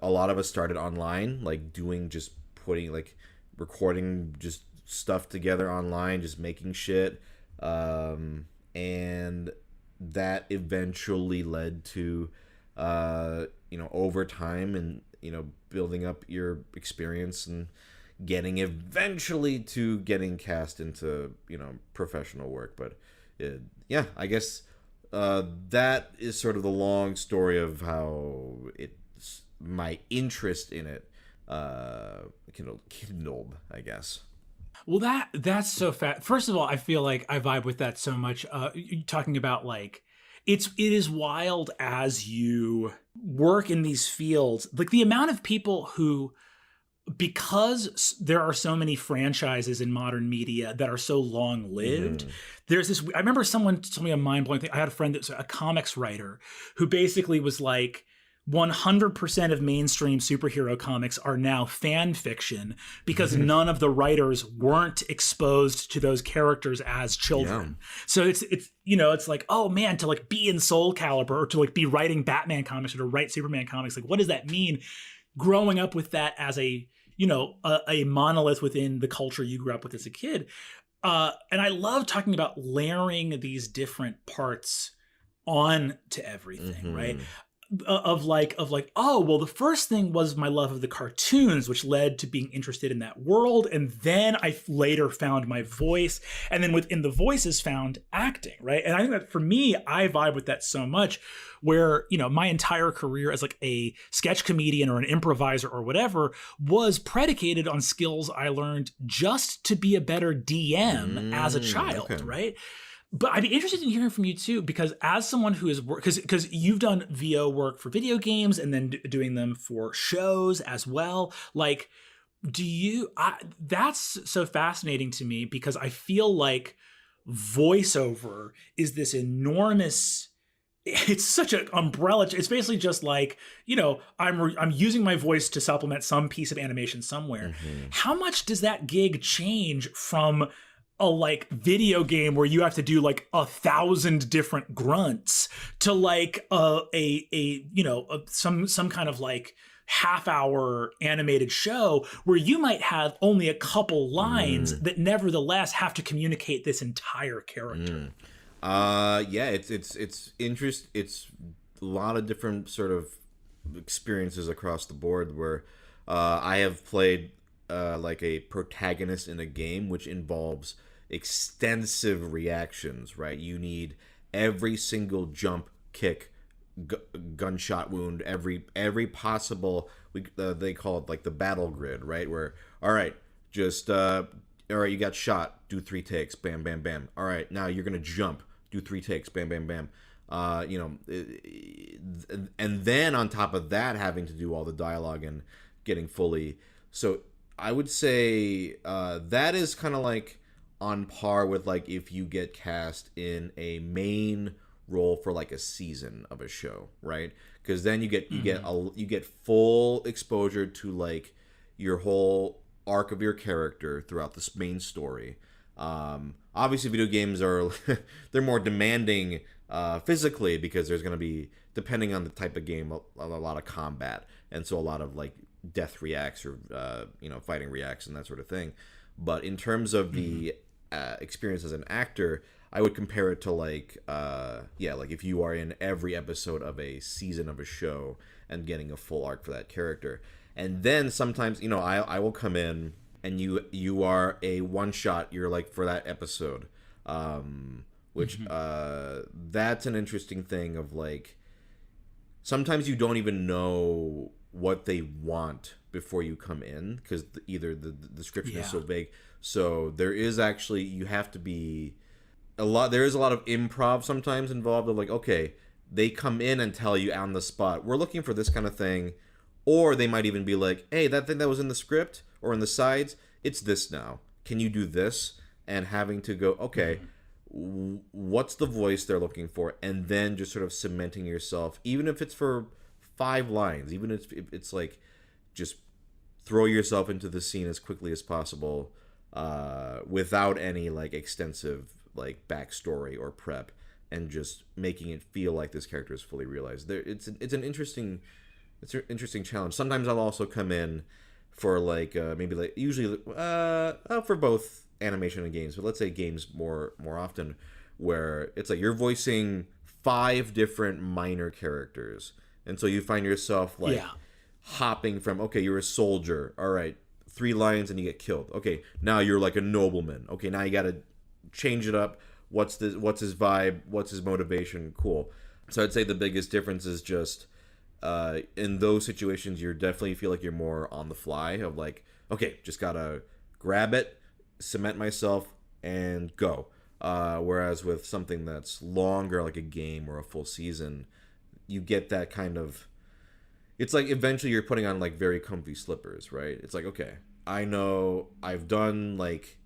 A: lot of us started online, like putting like recording just stuff together online, just making shit, and that eventually led to over time, and building up your experience and getting eventually to getting cast into professional work. But yeah, I guess that is sort of the long story of how my interest in it kindled, I guess.
B: Well, that's so fat. First of all, I feel like I vibe with that so much. You're talking about like it is wild as you work in these fields, like the amount of people who, because there are so many franchises in modern media that are so long lived, there's this. I remember someone told me a mind blowing thing. I had a friend that's a comics writer who basically was like, 100% of mainstream superhero comics are now fan fiction because none of the writers weren't exposed to those characters as children. Yeah. So it's like, oh man, to like be in Soul Calibur, or to like be writing Batman comics, or to write Superman comics, like what does that mean? Growing up with that as a monolith within the culture you grew up with as a kid. And I love talking about layering these different parts on to everything, right? Of like, oh, well, the first thing was my love of the cartoons, which led to being interested in that world. And then I later found my voice. And then within the voices found acting, right? And I think that for me, I vibe with that so much, where, my entire career as like a sketch comedian or an improviser or whatever was predicated on skills I learned just to be a better DM as a child, right? But I'd be interested in hearing from you too, because as someone who is because you've done VO work for video games and then doing them for shows as well. Like, that's so fascinating to me, because I feel like voiceover is this enormous. It's such an umbrella. It's basically just like, I'm using my voice to supplement some piece of animation somewhere. How much does that gig change from a like video game where you have to do like 1,000 different grunts to like some kind of like half-hour animated show where you might have only a couple lines that nevertheless have to communicate this entire character?
A: Yeah, it's interest. It's a lot of different sort of experiences across the board, where I have played like a protagonist in a game, which involves extensive reactions, right? You need every single jump, kick, gunshot wound, every possible, they call it like the battle grid, right? Where, all right, you got shot, do 3 takes, bam, bam, bam. All right, now you're gonna jump, do 3 takes, bam, bam, bam. And then on top of that, having to do all the dialogue and getting fully. So I would say that is kind of like on par with like if you get cast in a main role for like a season of a show, right? Because then you get full exposure to like your whole arc of your character throughout this main story. Obviously, video games are they're more demanding physically, because there's going to be, depending on the type of game, a lot of combat, and so a lot of like death reacts or fighting reacts and that sort of thing. But in terms of the experience as an actor, I would compare it to like like if you are in every episode of a season of a show and getting a full arc for that character. And then sometimes I will come in and you are a one shot, you're like for that episode, which that's an interesting thing of like, sometimes you don't even know what they want before you come in, because either the description is so vague. So there is actually, you have to be there is a lot of improv sometimes involved, of like, okay, they come in and tell you on the spot, we're looking for this kind of thing. Or they might even be like, hey, that thing that was in the script or in the sides, it's this now. Can you do this? And having to go, okay, what's the voice they're looking for? And then just sort of cementing yourself, even if it's for 5 lines, even if it's like just throw yourself into the scene as quickly as possible, without any like extensive like backstory or prep, and just making it feel like this character is fully realized. It's an interesting challenge. Sometimes I'll also come in for like maybe like usually for both animation and games, but let's say games more often, where it's like you're voicing 5 different minor characters, and so you find yourself like hopping from, okay, you're a soldier, all right, 3 lines and you get killed. Okay, now you're like a nobleman. Okay, now you got to change it up. What's his vibe? What's his motivation? Cool. So I'd say the biggest difference is just in those situations, you definitely feel like you're more on the fly of like, okay, just gotta grab it, cement myself, and go. Whereas with something that's longer, like a game or a full season, you get that kind of, it's like eventually you're putting on like very comfy slippers, right? It's like, okay, I know I've done like,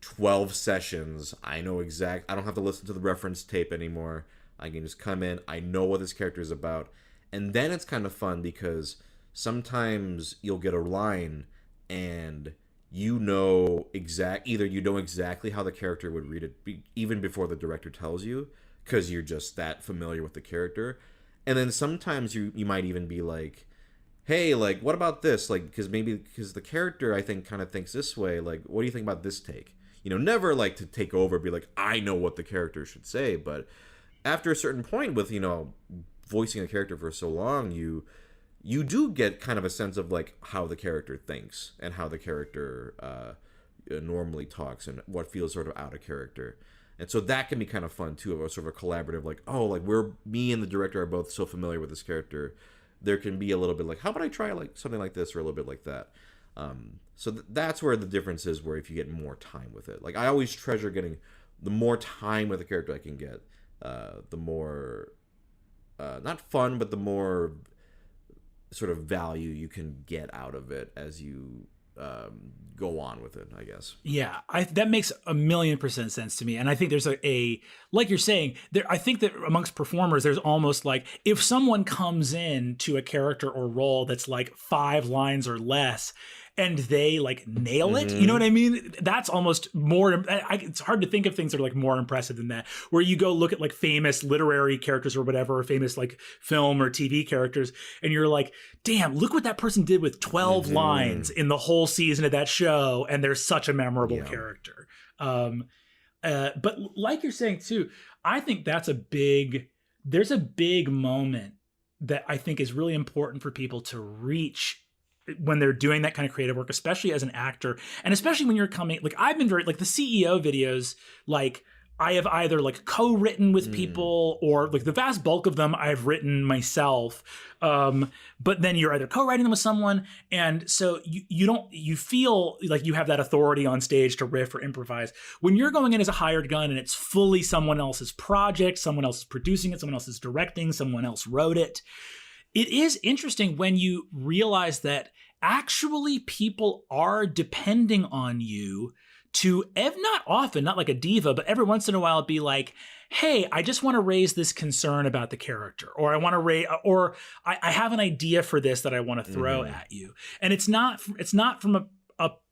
A: 12 sessions. I know I don't have to listen to the reference tape anymore. I can just come in. I know what this character is about. And then it's kind of fun because sometimes you'll get a line and either you know exactly how the character would read it even before the director tells you, because you're just that familiar with the character. And then sometimes you might even be like, hey, like, what about this? Like, because the character, I think, kind of thinks this way. Like, what do you think about this take? Never like to take over, be like, I know what the character should say. But after a certain point with, voicing a character for so long, you do get kind of a sense of like how the character thinks and how the character normally talks and what feels sort of out of character. And so that can be kind of fun too, of a sort of a collaborative, like, oh, like me and the director are both so familiar with this character. There can be a little bit like, how about I try like something like this or a little bit like that. So that's where the difference is, where if you get more time with it. Like I always treasure getting the more time with a character I can get, the more not fun, but the more sort of value you can get out of it as you go on with it, I guess.
B: Yeah, that makes 1,000,000% sense to me. And I think there's a like you're saying, I think that amongst performers, there's almost like, if someone comes in to a character or role that's like 5 lines or less, and they like nail it, you know what I mean? That's almost more, it's hard to think of things that are like more impressive than that, where you go look at like famous literary characters or whatever, or famous like film or TV characters, and you're like, damn, look what that person did with 12 lines in the whole season of that show, and they're such a memorable character. But like you're saying too, I think there's a big moment that I think is really important for people to reach when they're doing that kind of creative work, especially as an actor, and especially when you're coming, like I've been very, like the CEO videos, like I have either like co-written with people, or like the vast bulk of them I've written myself. But then you're either co-writing them with someone, and so you feel like you have that authority on stage to riff or improvise. When you're going in as a hired gun and it's fully someone else's project, someone else is producing it, someone else is directing, someone else wrote it. It is interesting when you realize that actually people are depending on you to, if not often, not like a diva, but every once in a while be like, hey, I just want to raise this concern about the character, or I want to raise, or I have an idea for this that I want to throw at you. And it's not from a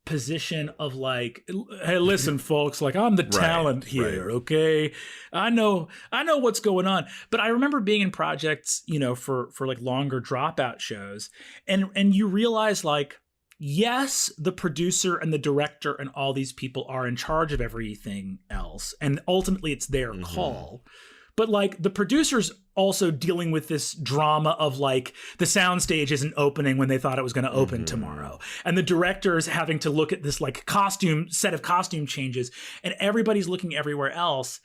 B: position of like, hey, listen, folks, like I'm the talent here, okay? I know what's going on. But I remember being in projects, for like longer dropout shows, and you realize like, yes, the producer and the director and all these people are in charge of everything else, and ultimately it's their call. But like the producers also dealing with this drama of like the soundstage isn't opening when they thought it was going to open tomorrow, and the directors having to look at this like set of costume changes, and everybody's looking everywhere else.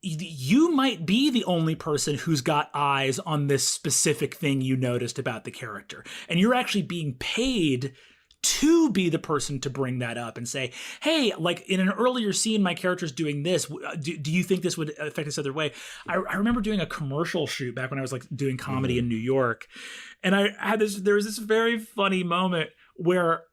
B: You might be the only person who's got eyes on this specific thing you noticed about the character, and you're actually being paid to be the person to bring that up and say, hey, like in an earlier scene, my character's doing this. Do you think this would affect this other way? I remember doing a commercial shoot back when I was like doing comedy in New York. And there was this very funny moment where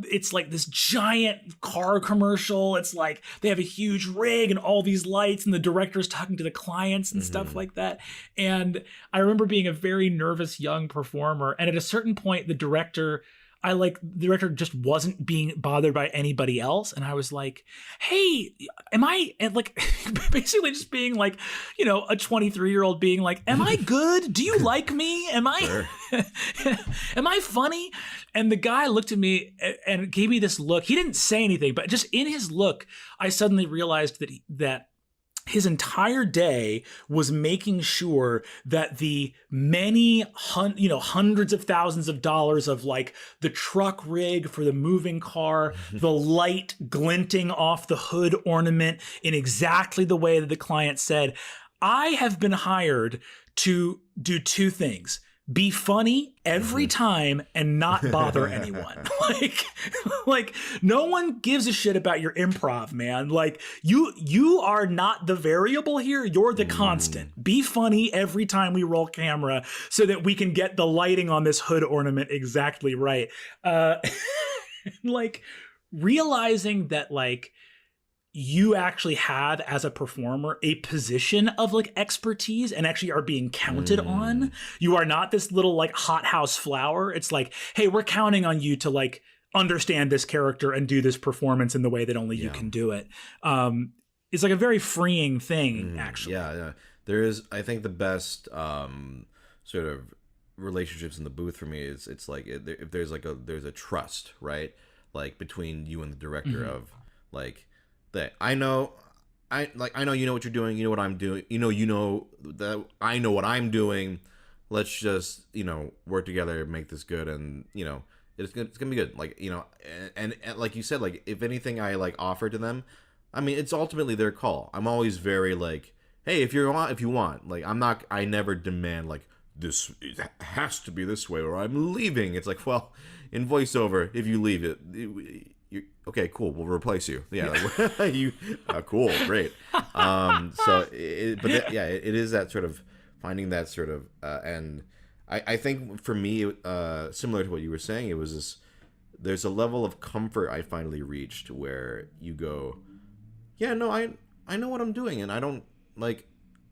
B: it's like this giant car commercial. It's like they have a huge rig and all these lights, and the director's talking to the clients and stuff like that. And I remember being a very nervous young performer, and at a certain point the director just wasn't being bothered by anybody else, and I was like, hey, am I, and like basically just being like, you know, a 23-year-old being like, am I good? Do you like me? Am I am I funny? And the guy looked at me and gave me this look. He didn't say anything, but just in his look I suddenly realized that his entire day was making sure that the many hundreds of thousands of dollars of like the truck rig for the moving car, the light glinting off the hood ornament in exactly the way that the client said. I have been hired to do two things: be funny every time and not bother anyone. Like no one gives a shit about your improv, man. Like you are not the variable here. You're the constant. Be funny every time we roll camera so that we can get the lighting on this hood ornament exactly right. Like realizing that like you actually have as a performer a position of like expertise and actually are being counted on. You are not this little like hothouse flower. It's like, hey, we're counting on you to like understand this character and do this performance in the way that only you can do it. It's like a very freeing thing, actually.
A: Yeah. There is, I think, the best sort of relationships in the booth for me is it's like if there's a trust, right? Like between you and the director of like, that I know you know what you're doing, you know what I'm doing, you know that I know what I'm doing. Let's just, you know, work together, make this good, and you know it's gonna be good. Like, you know, and like you said, like if anything I like offer to them, I mean it's ultimately their call. I'm always very like, hey, if you want, like I never demand like this it has to be this way or I'm leaving. It's like, well, in voiceover, if you leave it. Okay, cool. We'll replace you. Yeah, like, you. Cool, great. It is that sort of finding that sort of, and I think for me, similar to what you were saying, it was this. There's a level of comfort I finally reached where you go, yeah, no, I know what I'm doing, and I don't like.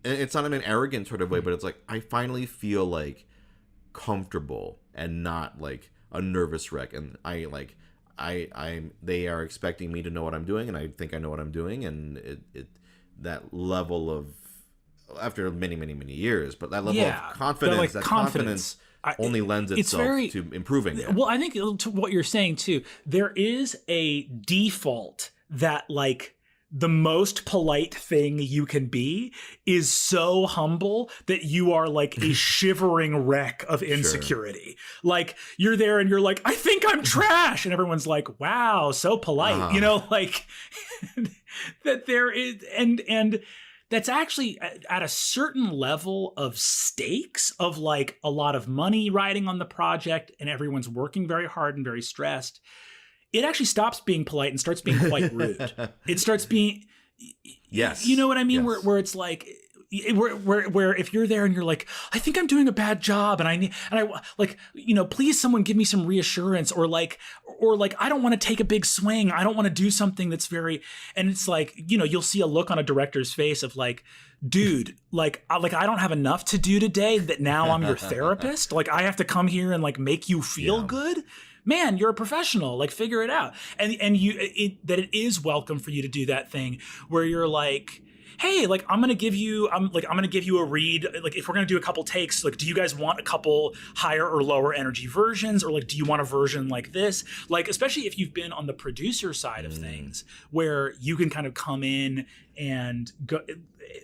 A: And it's not in an arrogant sort of way, but it's like I finally feel like comfortable and not like a nervous wreck, and they are expecting me to know what I'm doing, and I think I know what I'm doing, and it that level of, after many years, but that level of confidence,
B: like
A: that confidence only lends itself to improving it.
B: Well, I think to what you're saying too, there is a default that like the most polite thing you can be is so humble that you are like a shivering wreck of insecurity. Sure. Like you're there and you're like, I think I'm trash. And everyone's like, wow, so polite, you know, like that there is, and that's actually at a certain level of stakes of like a lot of money riding on the project and everyone's working very hard and very stressed. It actually stops being polite and starts being quite rude. It starts being,
A: yes,
B: you know what I mean?
A: Yes.
B: Where it's like, where if you're there and you're like, I think I'm doing a bad job, and I like, you know, please someone give me some reassurance, or like I don't want to take a big swing. I don't want to do something that's very, and it's like, you know, you'll see a look on a director's face of like, dude, like I don't have enough to do today that now I'm your therapist. Like I have to come here and like make you feel good. Man, you're a professional, like figure it out. And that it is welcome for you to do that thing where you're like, hey, like I'm gonna give you a read. Like if we're gonna do a couple takes, like do you guys want a couple higher or lower energy versions, or like do you want a version like this? Like especially if you've been on the producer side of things, where you can kind of come in and go.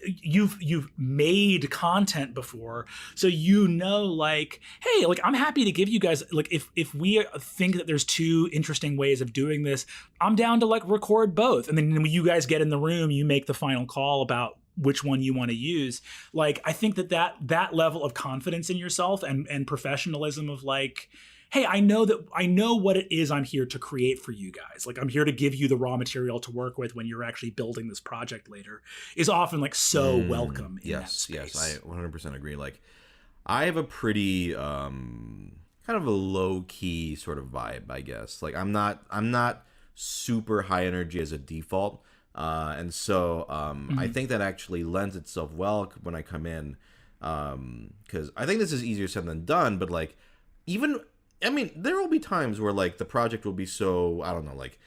B: You've made content before, so you know, like, hey, like I'm happy to give you guys, like if we think that there's two interesting ways of doing this, I'm down to like record both, and then when you guys get in the room, you make the final call about which one you want to use. Like I think that level of confidence in yourself and professionalism of like, hey, I know what it is I'm here to create for you guys. Like I'm here to give you the raw material to work with when you're actually building this project later, is often like so welcome.
A: Yes, I 100% agree. Like I have a pretty kind kind of a low key sort of vibe, I guess. Like I'm not super high energy as a default, and so I think that actually lends itself well when I come in, because I think this is easier said than done. But like, even I mean, there will be times where like the project will be so, I don't know, like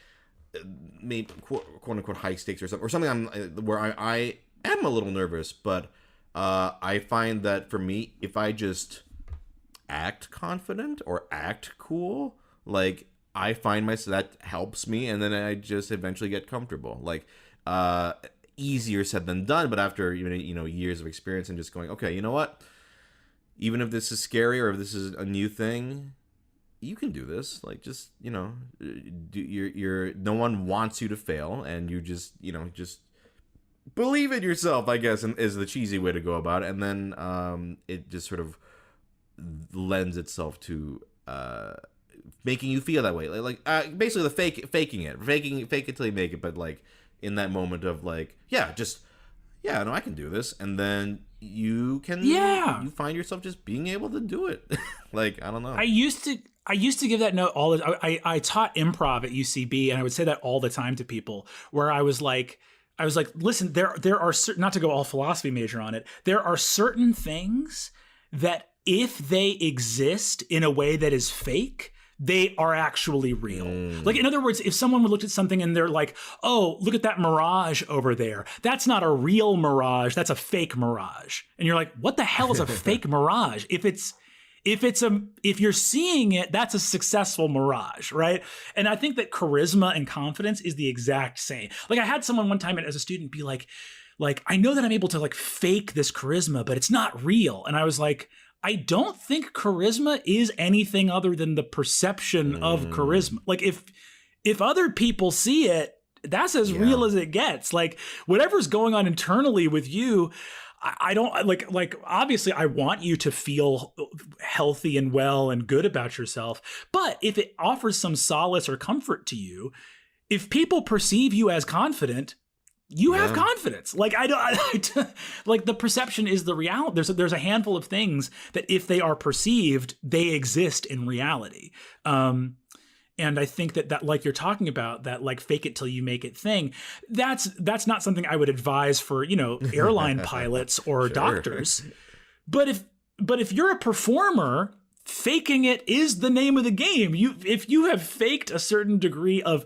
A: maybe quote unquote high stakes or something. Where I am a little nervous, but I find that for me, if I just act confident or act cool, like I find myself, that helps me, and then I just eventually get comfortable. Like easier said than done, but after years of experience and just going, okay, you know what? Even if this is scary or if this is a new thing, you can do this. Like, just you're no one wants you to fail, and you just believe in yourself, I guess, and is the cheesy way to go about it. And then it just sort of lends itself to making you feel that way, basically the fake it till you make it. But like in that moment of like, no, I can do this, and then you find yourself just being able to do it. Like, I don't know.
B: I used to give that note all the I taught improv at UCB, and I would say that all the time to people, where I was like, listen, there are certain, not to go all philosophy major on it, there are certain things that if they exist in a way that is fake, they are actually real. Like, in other words, if someone would look at something and they're like, oh, look at that mirage over there, that's not a real mirage, that's a fake mirage. And you're like, what the hell is a fake mirage? If you're seeing it, that's a successful mirage, right? And I think that charisma and confidence is the exact same. Like, I had someone one time as a student be like, I know that I'm able to like fake this charisma, but it's not real. And I was like, I don't think charisma is anything other than the perception of charisma. Like, if other people see it, that's as real as it gets. Like, whatever's going on internally with you, I don't like obviously I want you to feel healthy and well and good about yourself. But if it offers some solace or comfort to you, if people perceive you as confident, you have confidence. Like, like the perception is the reality. There's a handful of things that if they are perceived, they exist in reality. And I think that like you're talking about, that like fake it till you make it thing, that's not something I would advise for, airline pilots or doctors. But if you're a performer, faking it is the name of the game. If you have faked a certain degree of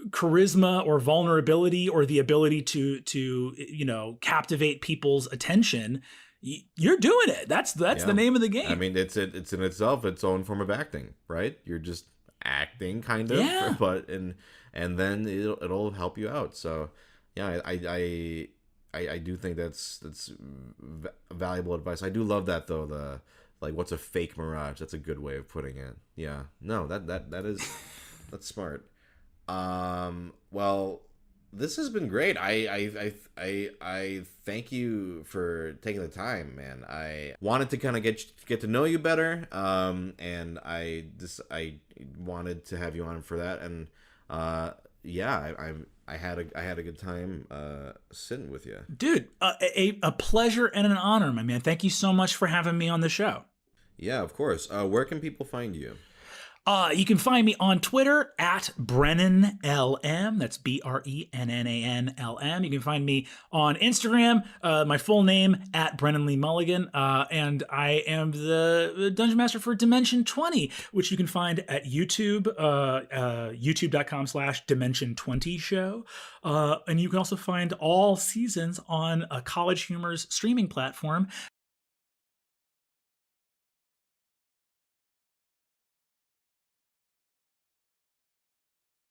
B: charisma or vulnerability or the ability to captivate people's attention, you're doing it. That's the name of the game.
A: I mean, it's in itself its own form of acting, right? You're just acting kind of, but and then it'll help you out. So I do think that's valuable advice. I do love that though, the like, what's a fake mirage? That's a good way of putting it. Yeah, no, that is that's smart. Well, this has been great. I thank you for taking the time, man. I wanted to kind of get to know you better, and I wanted to have you on for that, and I had a good time sitting with you, dude.
B: A pleasure and an honor, my man. Thank you so much for having me on the show.
A: Yeah, of course. Where can people find you?
B: You can find me on Twitter at BrennanLM. That's BrennanLM. You can find me on Instagram, my full name, at Brennan Lee Mulligan. And I am the Dungeon Master for Dimension 20, which you can find at YouTube, youtube.com/Dimension20 show. And you can also find all seasons on College Humor's streaming platform,